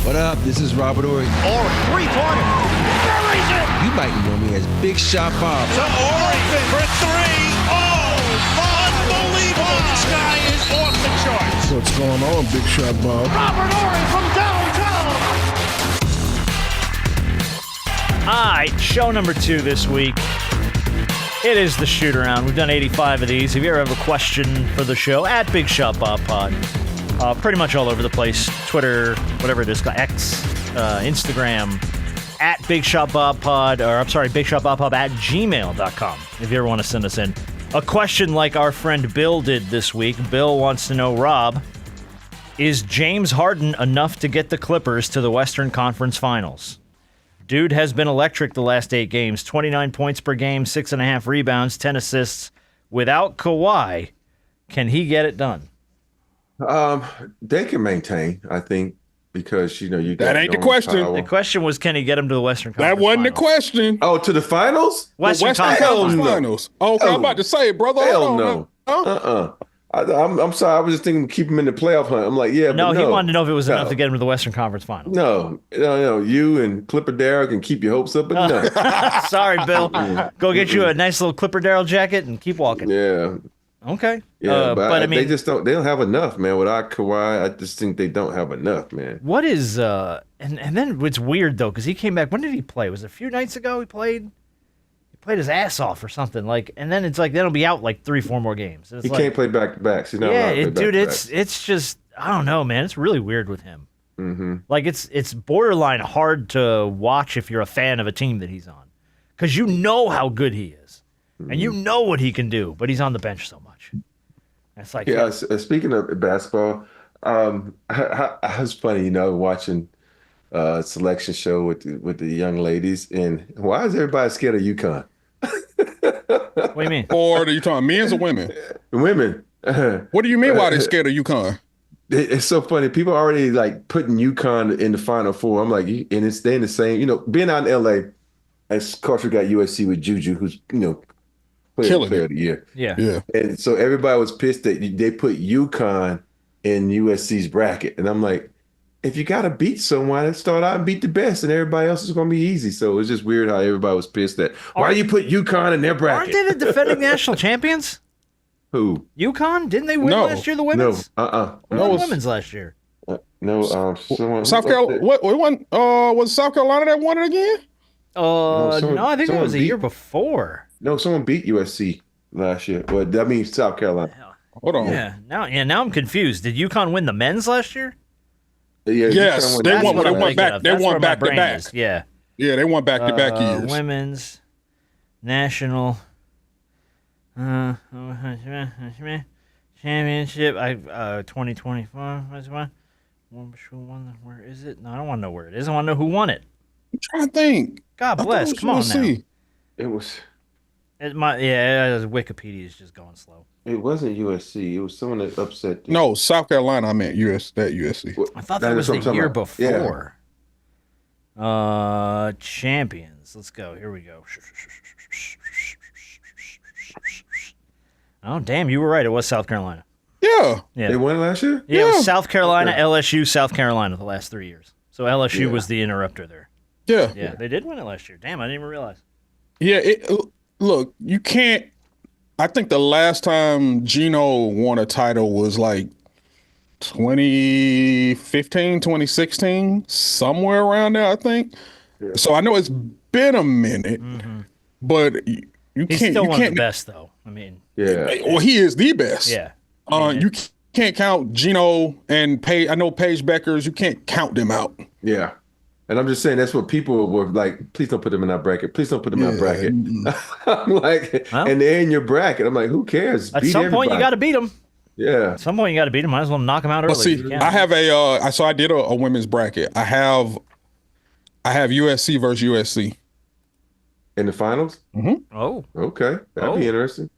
What up? This is Robert Ory. Ory, three-pointer. Buries it. You might know me as Big Shot Bob. To Ory for three. Oh, unbelievable. This guy is off the charts. What's going on, Big Shot Bob? Robert Ory from downtown. All right, show number 2 this week. It is the shoot around. We've done 85 of these. If you ever have a question for the show, at Big Shot Bob Pod. Pretty much all over the place. Twitter, whatever it is, X, Instagram, at Big Shot Bob Pod, or I'm sorry, Big Shot Bob Pod at gmail.com. If you ever want to send us in a question like our friend Bill did this week. Bill wants to know, Rob, is James Harden enough to get the Clippers to the Western Conference Finals? Dude has been electric the last 8 games. 29 points per game, 6.5 rebounds, 10 assists. Without Kawhi, can he get it done? They can maintain, I think, because you got that ain't the question. Power. The question was, can he get him to the Western Conference That wasn't Finals? the question. Oh, to the finals? Western Conference Finals. Oh, okay, I'm about to say, brother. Hell no. I'm sorry. I was just thinking keep him in the playoff hunt. I'm like, yeah, No, but he wanted to know if it was enough to get him to the Western Conference Finals. No. You and Clipper Darrell can keep your hopes up, but no. Sorry, Bill. Go get you a nice little Clipper Darrell jacket and keep walking. Yeah. Okay. Yeah, but I mean, they don't have enough, man. Without Kawhi, I just think they don't have enough, man. what is and then it's weird though, because he came back. When did he play? Was it a few nights ago he played? He played his ass off or something. And then it's like, then he'll be out like 3-4 more games. It's He can't play back-to-backs. He's not allowed to play dude, back-to-backs. it's just, I don't know, man. It's really weird with him. Mm-hmm. Like it's borderline hard to watch if you're a fan of a team that he's on, because you know how good he is, and you know what he can do, but he's on the bench so much. It's like, Yeah, speaking of basketball, I was funny, watching a selection show with the young ladies, and why is everybody scared of UConn? what do you mean? Or are you talking men's or women? Women. What do you mean why they're scared of UConn? It's so funny. People are already like putting UConn in the Final Four. I'm like, and it's staying the same. Being out in LA, of course we got USC with Juju, who's player of the year. Yeah. And so everybody was pissed that they put UConn in USC's bracket. And I'm like, if you got to beat someone, let's start out and beat the best, and everybody else is going to be easy. So it's just weird how everybody was pissed that, why do you put UConn in their bracket? Aren't they the defending national champions? Who? UConn? Didn't they win last year, the women's? No. Who won the women's last year? South Carolina. What won? Was South Carolina that won it again? No, I think it was a beat- year before. No, someone beat USC last year. Well, that means South Carolina. Hold on. Yeah. Now I'm confused. Did UConn win the men's last year? Yeah, Yes, UConn they That's won. what They I'm won thinking back. of. They That's won where my back to brain back. is. Yeah. Yeah, they won back to back years. Women's national championship. 2024. Where is it? No, I don't want to know where it is. I want to know who won it. I'm trying to think. God I bless. thought it Come on was now. USC. It was. Wikipedia is just going slow. It wasn't USC. It was someone that upset. No, South Carolina. I meant USC. I thought that was the what I'm year talking about. before. Champions. Let's go. Here we go. Oh, damn. You were right. It was South Carolina. Yeah. Yeah. They won last year? Yeah, it was Yeah. South Carolina, LSU, South Carolina the last 3 years. So LSU Yeah. was the interrupter there. Yeah. Yeah, they did win it last year. Damn, I didn't even realize. Yeah. Look, you can't. I think the last time Gino won a title was like 2015, 2016, somewhere around there, I think. Yeah. So I know it's been a minute, but you He's can't. still You one of can't. the best, though. I mean, Yeah. Well, he is the best. yeah. You can't count Gino and Paige. I know Paige Beckers. You can't count them out. Yeah. And I'm just saying that's what people were like, please don't put them in our bracket. Please don't put them in our bracket. I'm like, well, and they're in your bracket. I'm like, who cares? At some point, you got to beat them. Yeah. At some point, you got to beat them. Might as well knock them out early. Well, see, I have so I did a women's bracket. I have USC versus USC. In the finals? Mm-hmm. Oh. Okay. That'd be interesting.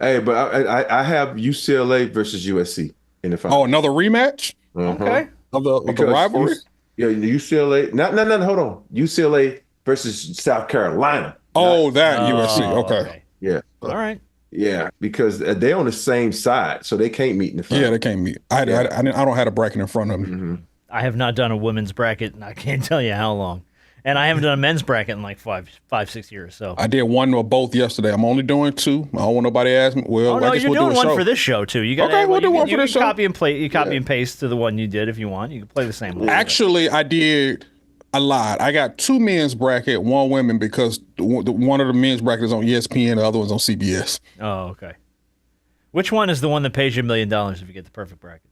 Hey, but I have UCLA versus USC in the finals. Oh, another rematch? Okay. Of the rivalry? Yeah, UCLA. No, hold on. UCLA versus South Carolina. Oh, that USC. Okay. Yeah. All right. Yeah, because they're on the same side, so they can't meet in the finals. Yeah, they can't meet. I don't have a bracket in front of me. I have not done a women's bracket, and I can't tell you how long. And I haven't done a men's bracket in like 5-6 years. So I did one or both yesterday. I'm only doing 2. I don't want nobody to ask me. Well, oh no, I guess you're we'll doing do a one show for this show too. You got okay, we'll do one for this show. Copy and play. You copy and paste to the one you did if you want. You can play the same one. Actually, I did a lot. I got 2 men's bracket, 1 women because one of the men's bracket is on ESPN, the other one's on CBS. Oh, okay. Which one is the one that pays you $1 million if you get the perfect bracket?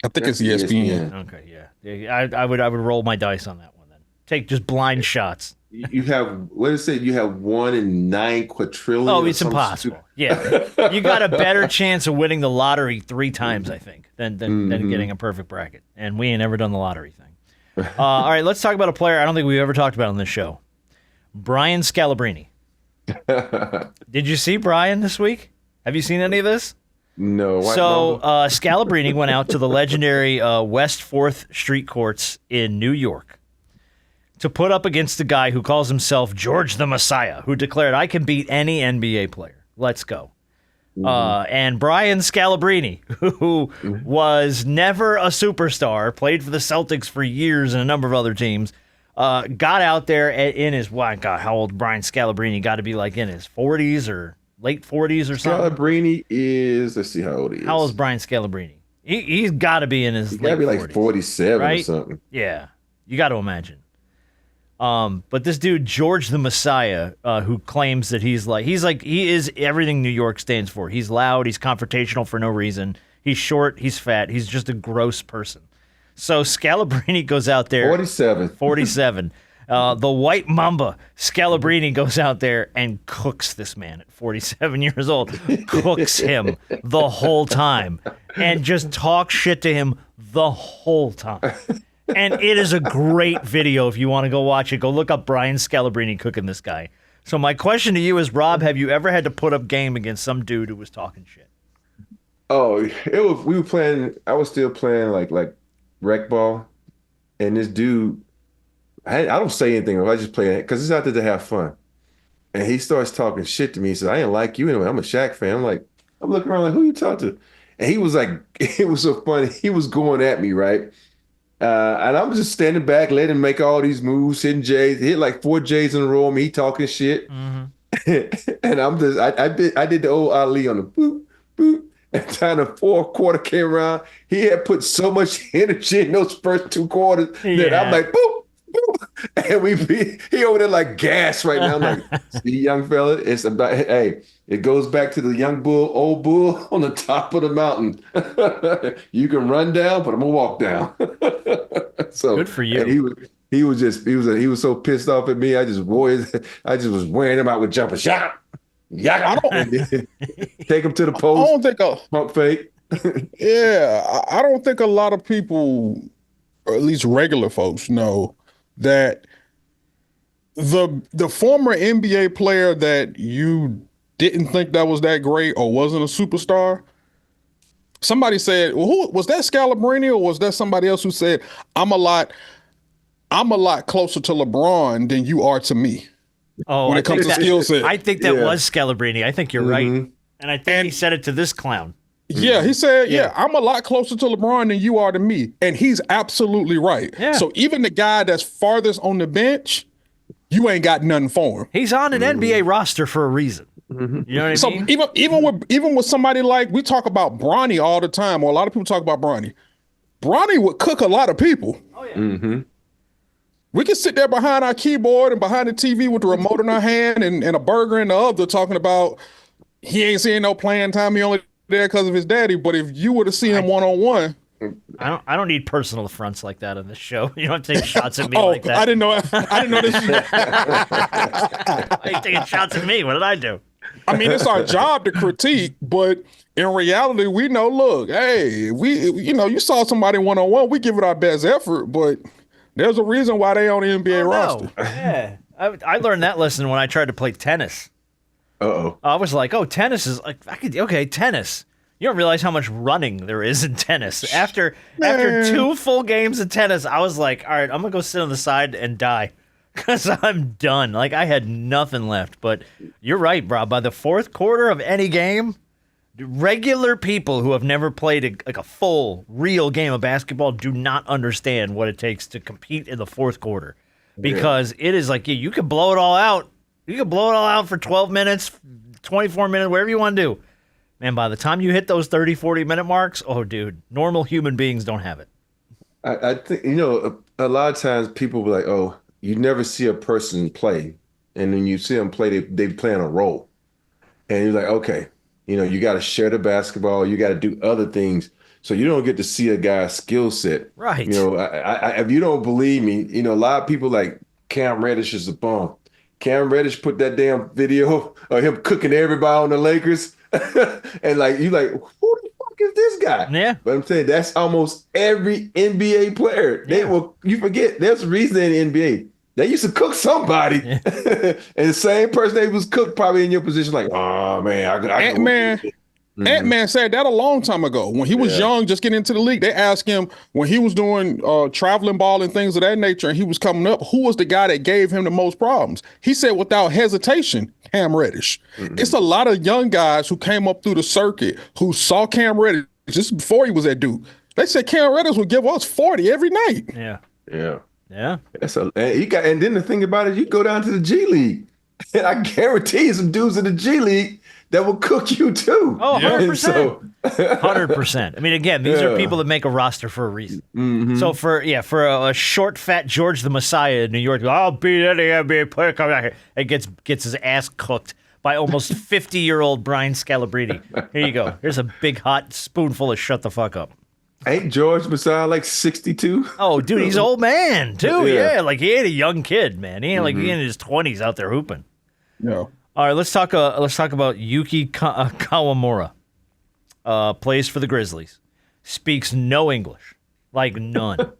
I think it's ESPN. Okay, yeah. I would roll my dice on that one then. Take just blind shots. You have, what is it? You have 1 in 9 quadrillion. Oh, it's impossible. Yeah. You got a better chance of winning the lottery 3 times, I think, than getting a perfect bracket. And we ain't ever done the lottery thing. All right, let's talk about a player I don't think we've ever talked about on this show. Brian Scalabrini. Did you see Brian this week? Have you seen any of this? No. So Scalabrini went out to the legendary West 4th Street Courts in New York to put up against a guy who calls himself George the Messiah, who declared, I can beat any NBA player. Let's go. And Brian Scalabrini, who was never a superstar, played for the Celtics for years and a number of other teams, got out there in his, God, how old Brian Scalabrini? Got to be like in his 40s or late 40s or something. Scalabrini is, let's see how old he is. How old is Brian Scalabrini? He's got to be in his late 40s. He's got to be like 47 right? or something. Yeah, you got to imagine. But this dude, George the Messiah, who claims that he is everything New York stands for. He's loud, he's confrontational for no reason. He's short, he's fat, he's just a gross person. So Scalabrini goes out there. 47. The White Mamba, Scalabrini, goes out there and cooks this man at 47 years old. Cooks him the whole time. And just talks shit to him the whole time. And it is a great video if you want to go watch it. Go look up Brian Scalabrini cooking this guy. So my question to you is, Rob, have you ever had to put up game against some dude who was talking shit? Oh, we were playing, I was still playing like rec ball. And this dude, I don't say anything. I just play it because it's out there to have fun. And he starts talking shit to me. He says, I ain't like you anyway. I'm a Shaq fan. I'm looking around like, who you talking to? And he was like, it was so funny. He was going at me, right? And I'm just standing back, letting him make all these moves, hitting J's. He hit like 4 J's in a row. Me talking shit. And I'm just, I did the old Ali on the boop, boop. And time the 4th quarter came around, he had put so much energy in those first 2 quarters that I'm like, boop, boop. And he over there like gas right now. I'm like, see, young fella, it's about, hey, it goes back to the young bull, old bull on the top of the mountain. You can run down, but I'm gonna walk down. So good for you. He was so pissed off at me. I just was wearing him out with jumper shot. Yeah, take him to the post. I don't think pump fake. I don't think a lot of people, or at least regular folks, know that the former NBA player that you didn't think that was that great or wasn't a superstar, somebody said, well, who was that, Scalabrini, or was that somebody else who said, I'm a lot closer to LeBron than you are to me? Oh, when it comes to skill set. I think that was Scalabrini. I think you're right. And I think he said it to this clown. Yeah, he said, I'm a lot closer to LeBron than you are to me. And he's absolutely right. Yeah. So even the guy that's farthest on the bench, you ain't got nothing for him. He's on an NBA roster for a reason. You know what I mean? Even with somebody like, we talk about Bronny all the time, or a lot of people talk about Bronny. Bronny would cook a lot of people. Oh, yeah. We can sit there behind our keyboard and behind the TV with the remote in our hand and a burger in the other talking about he ain't seeing no playing time. He only there because of his daddy. But if you were to see him one-on-one. I don't need personal affronts like that on this show. You don't take shots at me like that. I didn't know this. Why are you taking shots at me? What did I do? I mean, it's our job to critique, but in reality, we know, look, hey, you saw somebody one-on-one, we give it our best effort, but there's a reason why they on the NBA roster. Yeah. I learned that lesson when I tried to play tennis. Uh-oh. I was like, tennis is like, tennis. You don't realize how much running there is in tennis. After 2 full games of tennis, I was like, all right, I'm going to go sit on the side and die because I'm done. Like, I had nothing left. But you're right, bro. By the 4th quarter of any game, Regular people who have never played a full, real game of basketball do not understand what it takes to compete in the fourth quarter because it is like you can blow it all out. You can blow it all out for 12 minutes, 24 minutes, whatever you want to do. Man, by the time you hit those 30, 40-minute marks, oh, dude, normal human beings don't have it. I think, a lot of times people will be like, oh, you never see a person play. And when you see them play, they play on a role. And you're like, okay. You got to share the basketball. You got to do other things. So you don't get to see a guy's skill set. Right. If you don't believe me, a lot of people like Cam Reddish is a bum. Cam Reddish put that damn video of him cooking everybody on the Lakers. And you like, who the fuck is this guy? Yeah. But I'm saying that's almost every NBA player. You forget, there's a reason in the NBA. They used to cook somebody, and the same person they was cooked probably in your position. Like, oh man, Ant-Man said that a long time ago when he was young, just getting into the league. They asked him when he was doing traveling ball and things of that nature, and he was coming up, who was the guy that gave him the most problems? He said, without hesitation, Cam Reddish. It's a lot of young guys who came up through the circuit who saw Cam Reddish just before he was at Duke. They said Cam Reddish would give us 40 every night. Yeah. And then the thing about it, you go down to the G League, and I guarantee you some dudes in the G League that will cook you too. Oh, 100%. 100%. I mean, again, these are people that make a roster for a reason. Mm-hmm. So for a short, fat George the Messiah in New York, I'll beat any NBA player coming out here, and gets his ass cooked by almost 50-year-old Brian Scalabrini. Here you go. Here's a big hot spoonful of shut the fuck up. Ain't George Messiah like 62? Oh, dude, he's an old man too. Yeah, like he ain't a young kid, man. He ain't like he in his 20s out there hooping. No. All right, let's talk about Yuki Kawamura. Plays for the Grizzlies. Speaks no English, like none.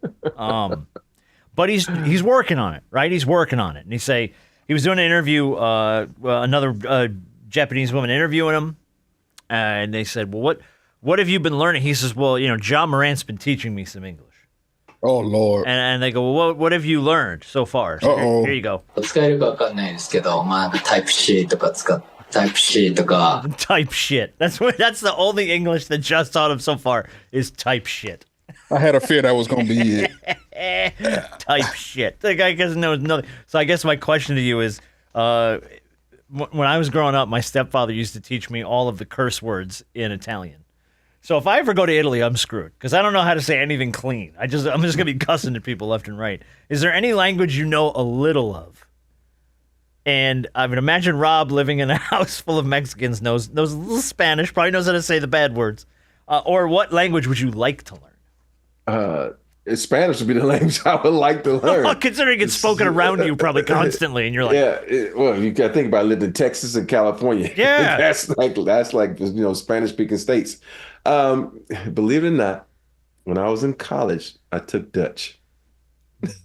But he's working on it, right? He's working on it. And he was doing an interview. Another Japanese woman interviewing him, and they said, "Well, what have you been learning?" He says, "Well, Ja Morant's been teaching me some English." Oh, Lord. And they go, well, what have you learned so far? So here you go. 使えるかわかんないですけど、タイプ C とか使っタイプ C とか Type shit. That's the only English that just taught him so far is type shit. I had a fear that was going to be it. Type shit. The guy doesn't know nothing. So I guess my question to you is, when I was growing up, my stepfather used to teach me all of the curse words in Italian. So if I ever go to Italy, I'm screwed because I don't know how to say anything clean. I'm just gonna be cussing at people left and right. Is there any language you know a little of? And I mean, imagine Rob living in a house full of Mexicans, knows a little Spanish, probably knows how to say the bad words. Or what language would you like to learn? Spanish would be the language I would like to learn. Considering it's spoken around you probably constantly, and you're like, well, you got to think about it, lived in Texas and California. Yeah, that's like Spanish speaking states. Believe it or not, when I was in college, I took Dutch.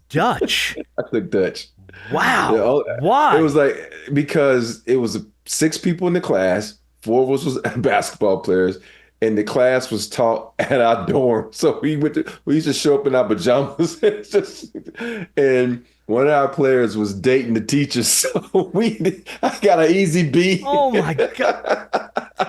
Dutch? I took Dutch. Wow. Why? It was like, because it was 6 people in the class, 4 of us was basketball players, and the class was taught at our dorm. So we used to show up in our pajamas, and one of our players was dating the teacher, so I got an easy B. Oh my God.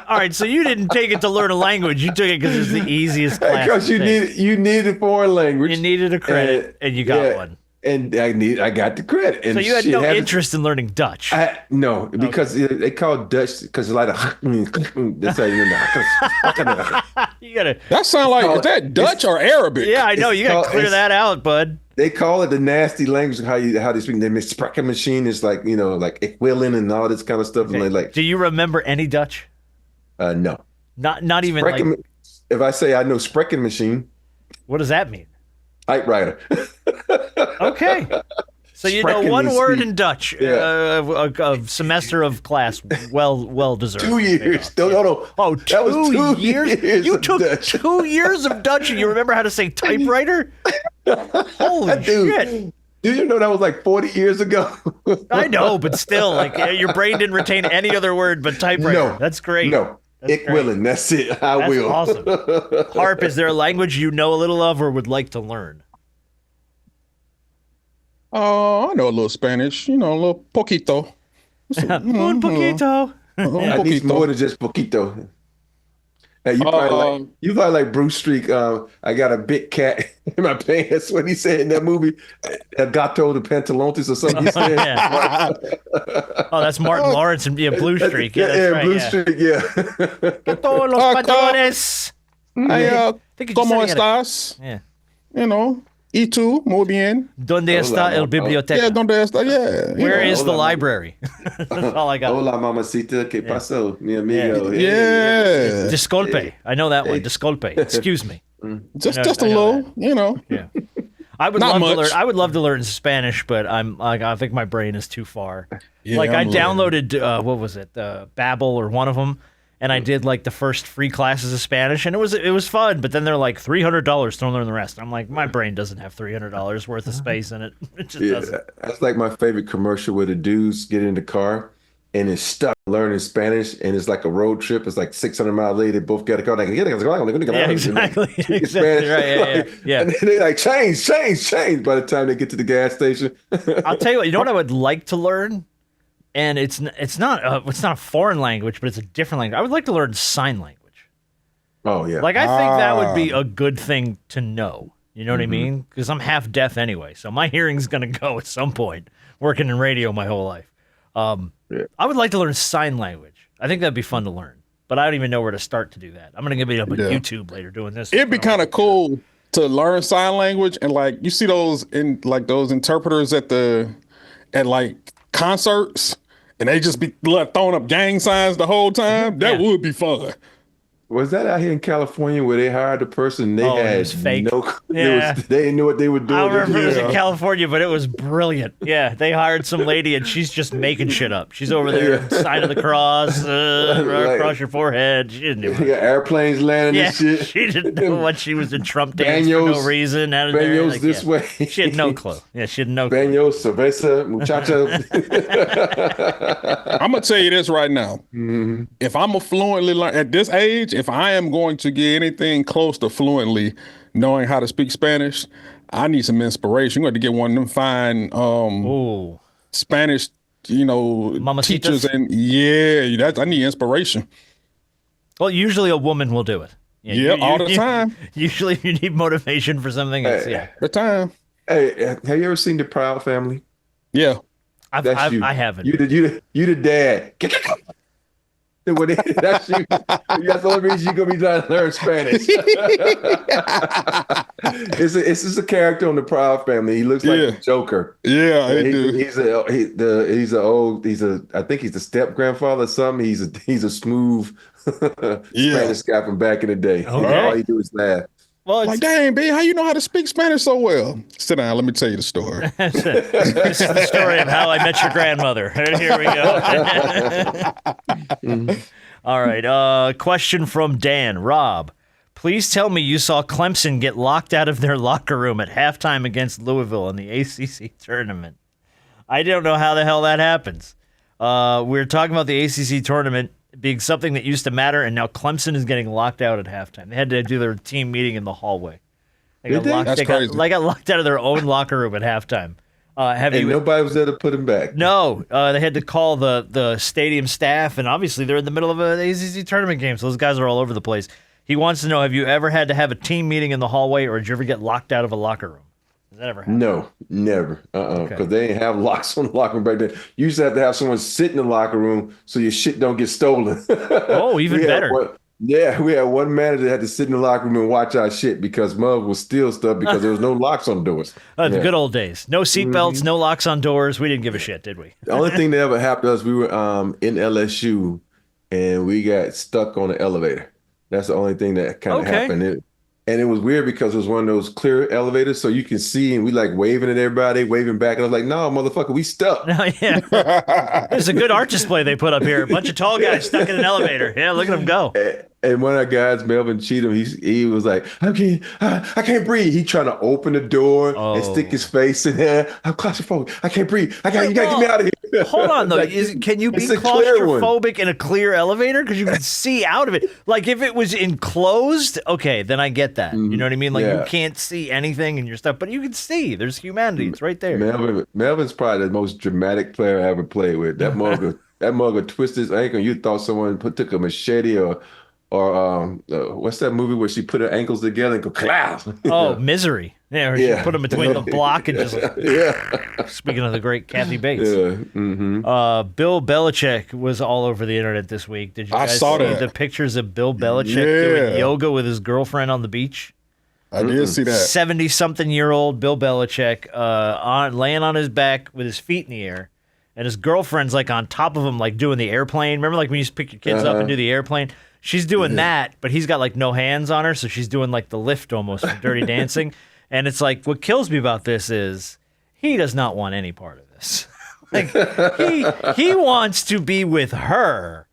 All right, so you didn't take it to learn a language. You took it because it's the easiest class. Because you needed foreign language. You needed a credit, and you got one. And I got the credit. And so you had no interest in learning Dutch? No, because they call Dutch because it's like that's how you know. You gotta. That sounds like, is that Dutch or Arabic? Yeah, I know. You got to clear that out, bud. They call it the nasty language, how they speak. The spreken machine is like, like equivalent and all this kind of stuff. Okay. And like, do you remember any Dutch? No. Not even spreken, like. If I say I know spreken machine. What does that mean? Typewriter. Okay. So you know one word in Dutch. A semester of class, well deserved. 2 years. No. Oh, that was 2 years. You took Dutch. 2 years of Dutch, and you remember how to say typewriter? Holy shit! Did you know that was like 40 years ago? I know, but still, like your brain didn't retain any other word but typewriter. No, that's great. No, it willing. That's it. That's will. Awesome. Harp, is there a language you know a little of or would like to learn? Oh, I know a little Spanish. A little poquito. Un poquito. I need more than just poquito. Hey, you probably like Bruce Streak. I got a big cat in my pants. What he said in that movie, El Gato de Pantalontes or something. He said. Yeah. Oh, that's Martin Lawrence and Blue Streak. Yeah, that's right, Blue Streak. Yeah. Gato los pantalones. ¿Cómo estás? Yeah. You know, ¿y tú? Muy bien. ¿Dónde está el biblioteca? Yeah, ¿dónde está? Yeah. Where is the library? That's all I got. Hola, mamacita. ¿Qué pasó? Mi amigo. Yeah. Disculpe. I know that one. Disculpe. Excuse me. Just a little, that. you know. Yeah. I would Not love much. to learn. I would love to learn Spanish, but I think my brain is too far. Yeah, I I'm downloaded what was it, Babbel or one of them, and I did like the first free classes of Spanish, and it was fun. But then they're like $300 to learn the rest. I'm like, my brain doesn't have $300 worth of space in it. It just doesn't. That's like my favorite commercial where the dudes get in the car and is stuck learning Spanish, and it's like a road trip. It's like 600 miles later. They both got to go. Yeah, exactly. Exactly. Right. Yeah. And they like change. By the time they get to the gas station, I'll tell you what. You know what I would like to learn, and it's not a foreign language, but it's a different language. I would like to learn sign language. Oh yeah. Like I think that would be a good thing to know. You know what I mean? Because I'm half deaf anyway, so my hearing's gonna go at some point. Working in radio my whole life. I would like to learn sign language. I think that'd be fun to learn, but I don't even know where to start to do that. I'm gonna give it up on YouTube later doing this. It'd be kind of cool to learn sign language, and like you see those interpreters at like concerts, and they just be throwing up gang signs the whole time. That would be fun. Was that out here in California where they hired a person? They had it was fake. No, they didn't know what they were doing. I remember it was in California, but it was brilliant. Yeah, they hired some lady, and she's just making shit up. She's over there, sign of the cross, across your forehead. She didn't know. Yeah, airplanes landing and shit. She didn't know what she was in Trump dance for no reason. Baños this way. She had no clue. Yeah, she had no clue. Baños, cerveza, muchacha. I'm gonna tell you this right now. If I'm a fluently learn at this age, if I am going to get anything close to fluently knowing how to speak Spanish, I need some inspiration. I'm going to get one of them fine Spanish, Mamacitas? teachers, and I need inspiration. Well, usually a woman will do it. Yeah, all the time. Usually, if you need motivation for something, the time. Hey, have you ever seen The Proud Family? Yeah, I haven't. You the dad. That's you. That's the only reason you're gonna be trying to learn Spanish. It's just a character on The Proud Family. He looks like the Joker. Yeah, I do. I think he's the step grandfather or something. He's a smooth Spanish guy from back in the day. Okay. All he do is laugh. Well, like, dang, B, how you know how to speak Spanish so well? Sit down, let me tell you the story. This is the story of how I met your grandmother. Here we go. All right. Question from Dan. Rob, please tell me you saw Clemson get locked out of their locker room at halftime against Louisville in the ACC tournament. I don't know how the hell that happens. We're talking about the ACC tournament being something that used to matter, and now Clemson is getting locked out at halftime. They had to do their team meeting in the hallway. They got locked out of their own locker room at halftime. Nobody was there to put him back. No, they had to call the stadium staff, and obviously they're in the middle of an ACC tournament game, so those guys are all over the place. He wants to know, have you ever had to have a team meeting in the hallway, or did you ever get locked out of a locker room? Has that ever happened? No, never. Because they didn't have locks on the locker room back then. You used to have to have someone sit in the locker room so your shit don't get stolen. Oh, even better. We had one manager that had to sit in the locker room and watch our shit because Mug would steal stuff because there was no locks on the doors. The good old days. No seatbelts, no locks on doors. We didn't give a shit, did we? The only thing that ever happened to us, we were in LSU and we got stuck on the elevator. That's the only thing that kind of happened. And it was weird because it was one of those clear elevators, so you can see, and we like waving at everybody, waving back. And I was like, no, motherfucker, we stuck. Yeah. There's a good art display they put up here. A bunch of tall guys stuck in an elevator. Yeah, look at them go. And one of our guys, Melvin Cheatham, he was like, I can't breathe. He trying to open the door and stick his face in there. I'm claustrophobic. I can't breathe. You got to get me out of here. Hold on, though. Can you be claustrophobic in a clear elevator? Because you can see out of it. Like, if it was enclosed, okay, then I get that. You know what I mean? Like, you can't see anything in your stuff, but you can see. There's humanity. It's right there. Melvin's probably the most dramatic player I ever played with. That mugger twisted his ankle. You thought someone took a machete or what's that movie where she put her ankles together and go clap? Oh, Misery. Yeah, or she put them between the block and just. Yeah. Speaking of the great Kathy Bates. Yeah. Mm-hmm. Bill Belichick was all over the internet this week. Did you guys saw see that. the pictures of Bill Belichick doing yoga with his girlfriend on the beach? I did see that. 70-something-year-old Bill Belichick laying on his back with his feet in the air, and his girlfriend's like on top of him, like doing the airplane. Remember, like when you used to pick your kids up and do the airplane? She's doing that, but he's got like no hands on her, so she's doing like the lift almost from Dirty Dancing. And it's like, what kills me about this is he does not want any part of this. Like he wants to be with her.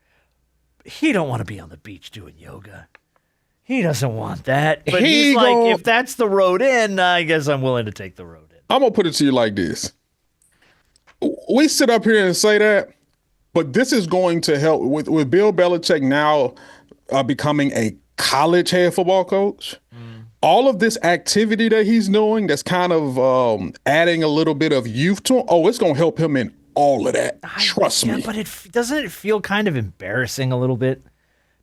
He don't want to be on the beach doing yoga. He doesn't want that. But he's like, if that's the road in, I guess I'm willing to take the road in. I'm going to put it to you like this. We sit up here and say that, but this is going to help with Bill Belichick now becoming a college head football coach. All of this activity that he's doing that's kind of adding a little bit of youth to him, it's going to help him in all of that. Trust me. But doesn't it feel kind of embarrassing a little bit?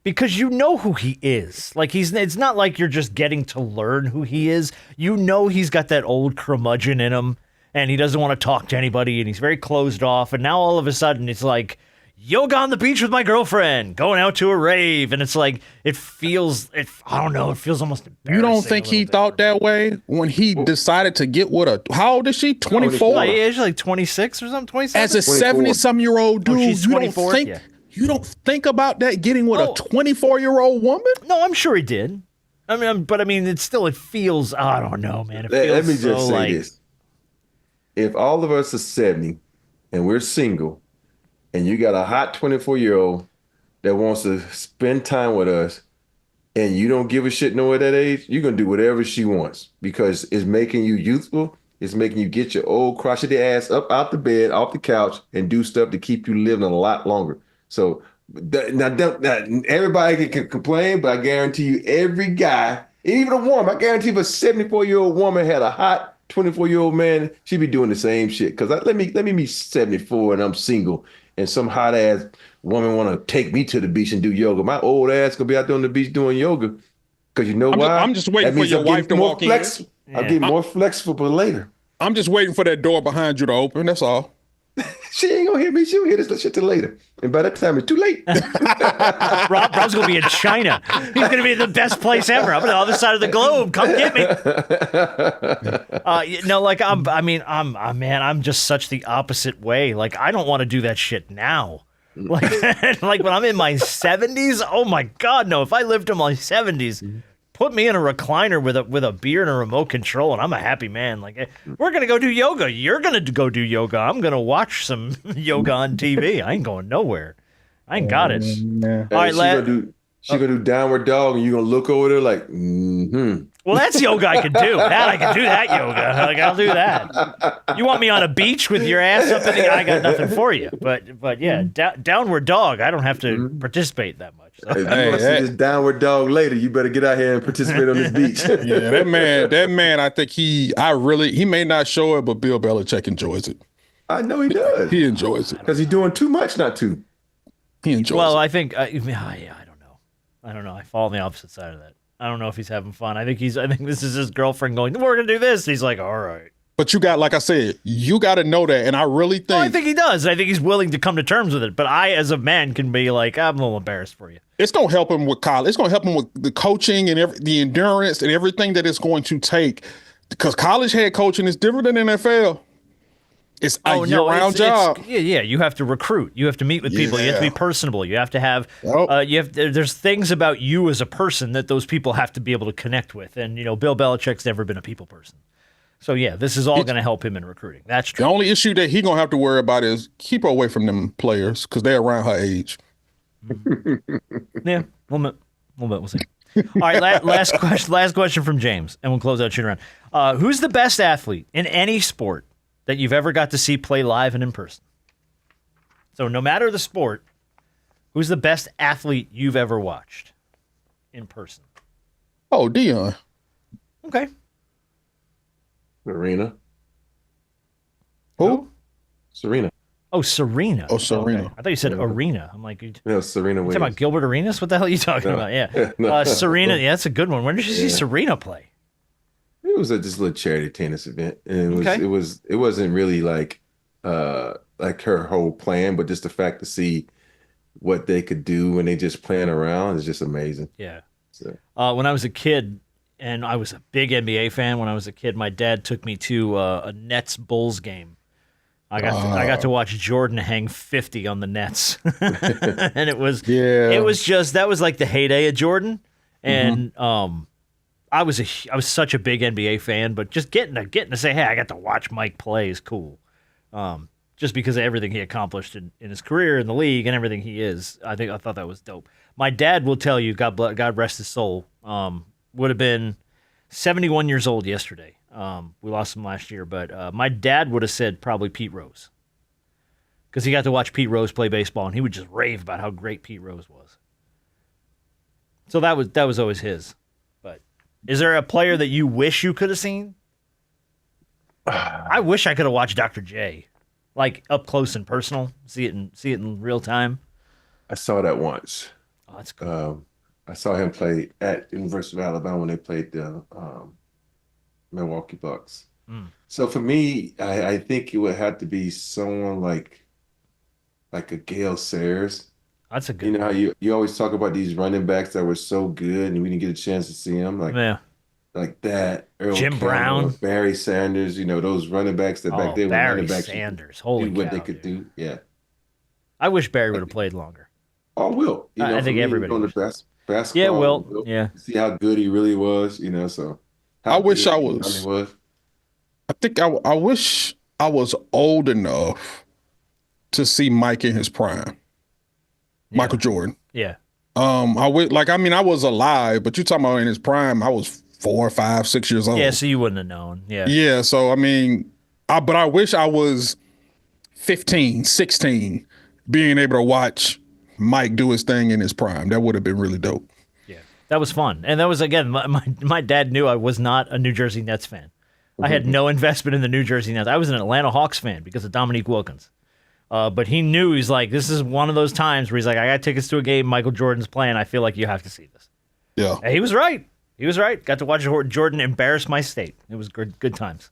Because you know who he is. Like it's not like you're just getting to learn who he is. You know he's got that old curmudgeon in him, and he doesn't want to talk to anybody, and he's very closed off. And now all of a sudden it's like, yoga on the beach with my girlfriend, going out to a rave, and it's like it feels almost embarrassing. You don't think he thought that way when he decided to get with how old is she? 24? Yeah, she's like 26 or something, 27? As a 70-some-year-old dude, she's 24? You don't think about that getting with a 24-year-old woman? No, I'm sure he did. I mean, it feels, I don't know, man. Let me just say this. If all of us are 70 and we're single, and you got a hot 24-year-old that wants to spend time with us, and you don't give a shit no at that age, you're going to do whatever she wants because it's making you youthful. It's making you get your old crotchety ass up out the bed, off the couch, and do stuff to keep you living a lot longer. So now everybody can complain, but I guarantee you every guy, even a woman, I guarantee if a 74-year-old woman had a hot 24-year-old man, she'd be doing the same shit. Because let me be 74 and I'm single, and some hot ass woman want to take me to the beach and do yoga. My old ass gonna be out there on the beach doing yoga. Because you know why? I'm just waiting for your wife to walk in. I'll get more flexible later. I'm just waiting for that door behind you to open. That's all. She ain't gonna hear me. She'll hear this shit till later. And by that time, it's too late. Rob's gonna be in China. He's gonna be in the best place ever. I'm on the other side of the globe. Come get me. I'm just such the opposite way. Like, I don't want to do that shit now. Like when I'm in my 70s. Oh my God, no! If I lived in my 70s. Put me in a recliner with a beer and a remote control, and I'm a happy man. Like, we're going to go do yoga. You're going to go do yoga. I'm going to watch some yoga on TV. I ain't going nowhere. I ain't got it. All right, she's going to do downward dog, and you're going to look over there like, Well, that's yoga I can do. I can do that yoga. Like, I'll do that. You want me on a beach with your ass up in the I got nothing for you. But yeah, downward dog, I don't have to participate that much. So. If you want to see this downward dog later, you better get out here and participate on this beach. Yeah, that man, I think he may not show it, but Bill Belichick enjoys it. I know he does. He enjoys it. Because he's doing too much not to. He enjoys it. Well, I think, I don't know. I don't know. I fall on the opposite side of that. I don't know if he's having fun. I think this is his girlfriend going, we're going to do this. He's like, all right. But you got, like I said, you got to know that. And I really think. Well, I think he does. I think he's willing to come to terms with it. But I, as a man, can be like, I'm a little embarrassed for you. It's going to help him with college. It's going to help him with the coaching and the endurance and everything that it's going to take. Because college head coaching is different than NFL. It's a year-round job. Yeah. You have to recruit. You have to meet with people. You have to be personable. You have to have. There's things about you as a person that those people have to be able to connect with. And Bill Belichick's never been a people person. So yeah, this is all going to help him in recruiting. That's true. The only issue that he's going to have to worry about is keep her away from them players because they're around her age. Yeah, a little bit. We'll see. All right, last question from James, and we'll close out shoot around. Who's the best athlete in any sport that you've ever got to see play live and in person? So no matter the sport, who's the best athlete you've ever watched in person? Oh, Dion. Okay. Serena. Who? Serena. Oh, Serena. Oh, Serena. Okay. I thought you said arena. I'm like, you No, Serena talking Williams. about Gilbert Arenas? What the hell are you talking about? Yeah. No. Serena. Yeah, that's a good one. When did you see Serena play? It was just a little charity tennis event, and Okay. it wasn't really like her whole plan, but just the fact to see what they could do when they just playing around is just amazing. Yeah. So When I was a kid, and I was a big NBA fan when I was a kid, my dad took me to a Nets Bulls game. I got to watch Jordan hang 50 on the Nets, and it was just that was like the heyday of Jordan, and I was such a big NBA fan, but just getting to say, hey, I got to watch Mike play is cool, just because of everything he accomplished in his career in the league and everything he is. I thought that was dope. My dad will tell you, God rest his soul, would have been 71 years old yesterday. We lost him last year, but my dad would have said probably Pete Rose, because he got to watch Pete Rose play baseball, and he would just rave about how great Pete Rose was. So that was always his. But is there a player that you wish you could have seen? I wish I could have watched Dr. J, like up close and personal, see it in real time. I saw that once. Oh, that's cool. I saw him play at University of Alabama when they played the Milwaukee Bucks. So for me, I think it would have to be someone like a Gale Sayers. That's a good. You know how you always talk about these running backs that were so good and we didn't get a chance to see them, like that. Earl Jim Campbell, Brown, Barry Sanders. You know those running backs that back then were running backs. Sanders, holy what cow, they could do. Yeah, I wish Barry would have played longer. Oh, Will. You know, I think everybody on the basketball. Yeah, Will. Yeah. See how good he really was. You know, so I wish I was. I think I wish I was old enough to see Mike in his prime. Yeah. Michael Jordan. Yeah. I was alive, but you're talking about in his prime, I was 4, 5, 6 years old. Yeah, so you wouldn't have known. Yeah. Yeah, so but I wish I was 15, 16, being able to watch Mike do his thing in his prime. That would have been really dope. Yeah. That was fun. And that was, again, my dad knew I was not a New Jersey Nets fan. I had no investment in the New Jersey Nets. I was an Atlanta Hawks fan because of Dominique Wilkins. But he knew, he's like, this is one of those times where he's like, I got tickets to a game Michael Jordan's playing. I feel like you have to see this. Yeah. And he was right. He was right. Got to watch Jordan embarrass my state. It was good times.